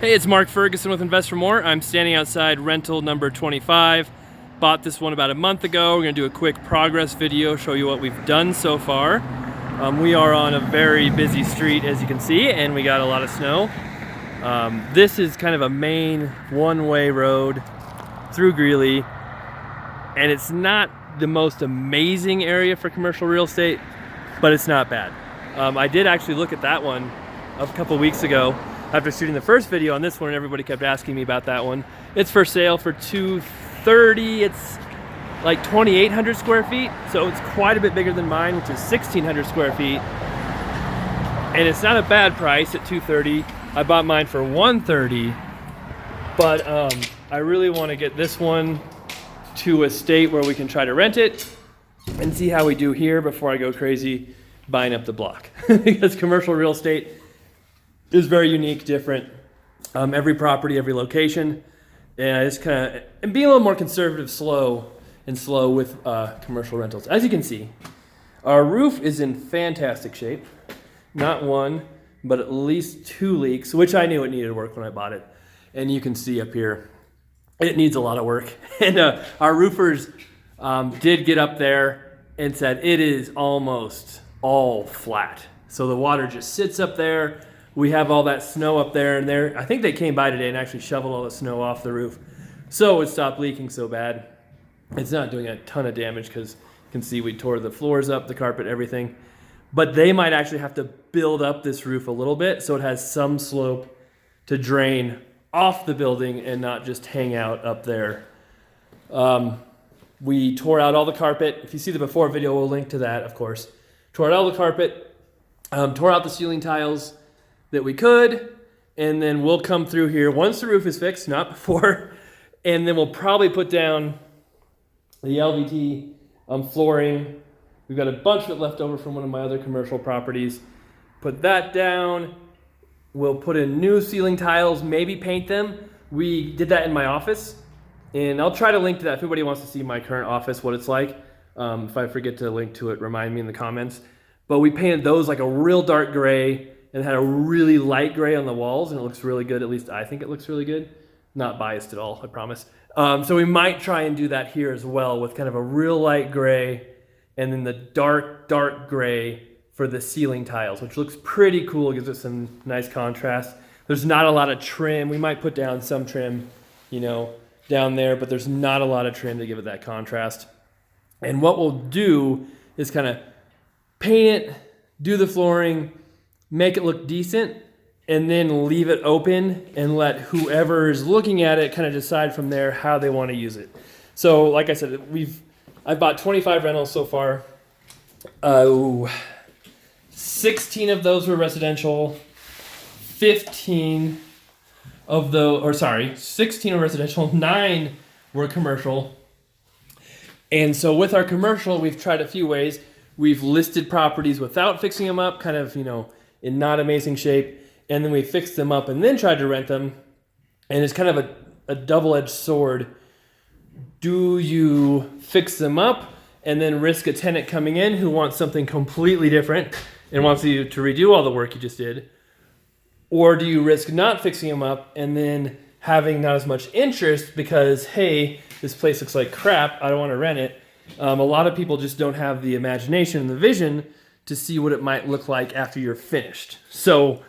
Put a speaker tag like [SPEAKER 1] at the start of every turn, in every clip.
[SPEAKER 1] Hey, it's Mark Ferguson with Invest for More. I'm standing outside rental number 25. Bought this one about a month ago. We're gonna do a quick progress video, show you what we've done so far. We are on a very busy street, as you can see, and we got a lot of snow. This is kind of a main one-way road through Greeley, and it's not the most amazing area for commercial real estate, but it's not bad. I did actually look at that one a couple weeks ago after shooting the first video on this one, and everybody kept asking me about that one. It's for sale for $230. It's like 2,800 square feet, so it's quite a bit bigger than mine, which is 1,600 square feet. And it's not a bad price at $230. I bought mine for $130, but I really want to get this one to a state where we can try to rent it and see how we do here before I go crazy buying up the block. Because commercial real estate is very unique, different. Every property, every location, and I just kind of being a little more conservative, slow with commercial rentals. As you can see, our roof is in fantastic shape. Not one, but at least 2 leaks, which I knew it needed work when I bought it. And you can see up here, it needs a lot of work. And our roofers did get up there and said it is almost all flat. So the water just sits up there. We have all that snow up there, and I think they came by today and actually shoveled all the snow off the roof, so it stopped leaking so bad. It's not doing a ton of damage because you can see we tore the floors up, the carpet, everything. But they might actually have to build up this roof a little bit so it has some slope to drain off the building and not just hang out up there. We tore out all the carpet. If you see the before video, we'll link to that, of course. Tore out all the carpet, tore out the ceiling tiles that we could, and then we'll come through here once the roof is fixed, not before, and then we'll probably put down the LVT flooring. We've got a bunch of it left over from one of my other commercial properties. Put that down. We'll put in new ceiling tiles, maybe paint them. We did that in my office, and I'll try to link to that if anybody wants to see my current office, what it's like. If I forget to link to it, remind me in the comments. But we painted those like a real dark gray, and had a really light gray on the walls, and it looks really good. At least I think it looks really good. Not biased at all, I promise. So we might try and do that here as well with kind of a real light gray and then the dark gray for the ceiling tiles, which looks pretty cool. It gives us some nice contrast. There's not a lot of trim. We might put down some trim, down there, but there's not a lot of trim to give it that contrast. And what we'll do is kind of paint it, do the flooring, make it look decent, and then leave it open and let whoever is looking at it kind of decide from there how they want to use it. So like I said, I've bought 25 rentals so far. 16 of those were residential, 16 were residential, 9 were commercial. And so with our commercial, we've tried a few ways. We've listed properties without fixing them up, kind of, in not amazing shape, and then we fixed them up and then tried to rent them. And it's kind of a double-edged sword. Do you fix them up and then risk a tenant coming in who wants something completely different and wants you to redo all the work you just did? Or do you risk not fixing them up and then having not as much interest because, hey, this place looks like crap, I don't want to rent it. A lot of people just don't have the imagination and the vision to see what it might look like after you're finished. So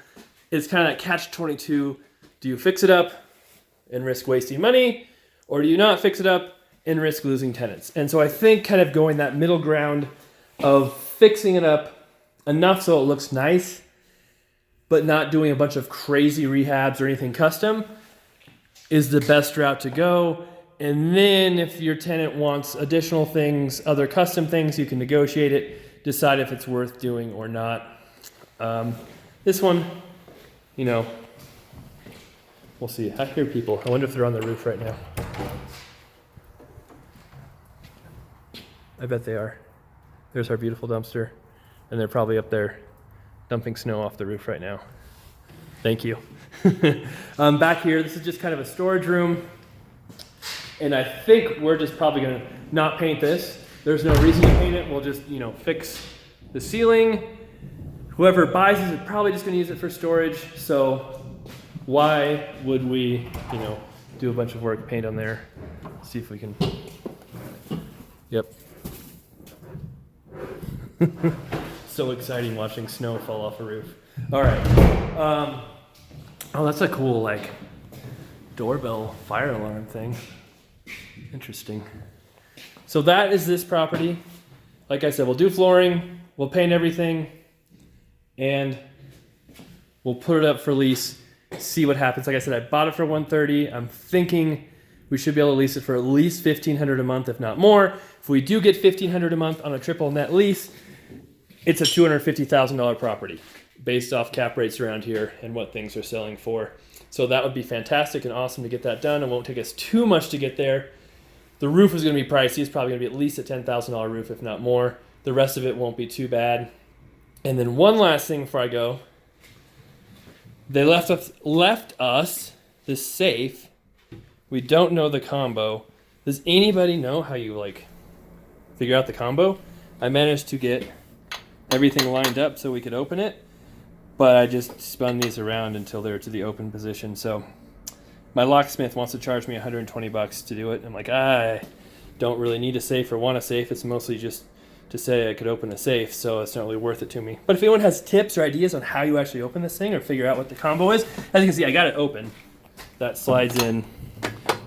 [SPEAKER 1] it's kind of that catch-22. Do you fix it up and risk wasting money, or do you not fix it up and risk losing tenants? And so I think kind of going that middle ground of fixing it up enough so it looks nice, but not doing a bunch of crazy rehabs or anything custom is the best route to go. And then if your tenant wants additional things, other custom things, you can negotiate it, decide if it's worth doing or not. This one, we'll see. I hear people. I wonder if they're on the roof right now. I bet they are. There's our beautiful dumpster, and they're probably up there dumping snow off the roof right now. Thank you. Back here, this is just kind of a storage room. And I think we're just probably gonna not paint this. There's no reason to paint it. We'll just, fix the ceiling. Whoever buys it is probably just gonna use it for storage. So why would we, do a bunch of work, paint on there? See if we can. Yep. So exciting watching snow fall off a roof. All right. Oh, that's a cool doorbell fire alarm thing. Interesting. So that is this property. Like I said, we'll do flooring, we'll paint everything, and we'll put it up for lease, see what happens. Like I said, I bought it for $130. I'm thinking we should be able to lease it for at least $1,500 a month, if not more. If we do get $1,500 a month on a triple net lease, it's a $250,000 property based off cap rates around here and what things are selling for. So that would be fantastic and awesome to get that done. It won't take us too much to get there. The roof is going to be pricey. It's probably going to be at least a $10,000 roof, if not more. The rest of it won't be too bad. And then one last thing before I go. They left us this safe. We don't know the combo. Does anybody know how you figure out the combo? I managed to get everything lined up so we could open it, but I just spun these around until they're to the open position. So my locksmith wants to charge me $120 to do it. I'm like, I don't really need a safe or want a safe. It's mostly just to say I could open the safe, so it's not really worth it to me. But if anyone has tips or ideas on how you actually open this thing or figure out what the combo is, as you can see, I got it open. That slides in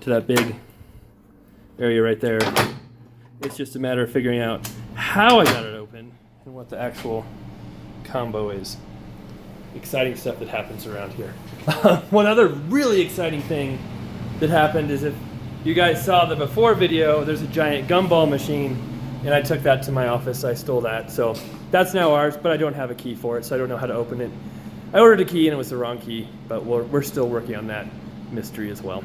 [SPEAKER 1] to that big area right there. It's just a matter of figuring out how I got it open and what the actual combo is. Exciting stuff that happens around here. One other really exciting thing that happened is, if you guys saw the before video, there's a giant gumball machine, and I took that to my office. I stole that, so that's now ours, but I don't have a key for it, so I don't know how to open it. I ordered a key and it was the wrong key, but we're still working on that mystery as well.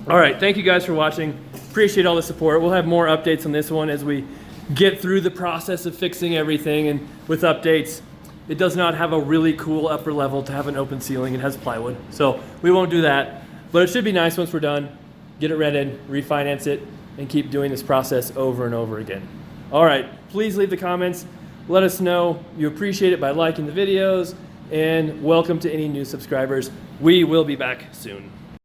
[SPEAKER 1] All right, thank you guys for watching. Appreciate all the support. We'll have more updates on this one as we get through the process of fixing everything, and with updates. It does not have a really cool upper level to have an open ceiling. It has plywood, so we won't do that. But it should be nice once we're done. Get it rented, refinance it, and keep doing this process over and over again. All right, please leave the comments. Let us know you appreciate it by liking the videos, and welcome to any new subscribers. We will be back soon.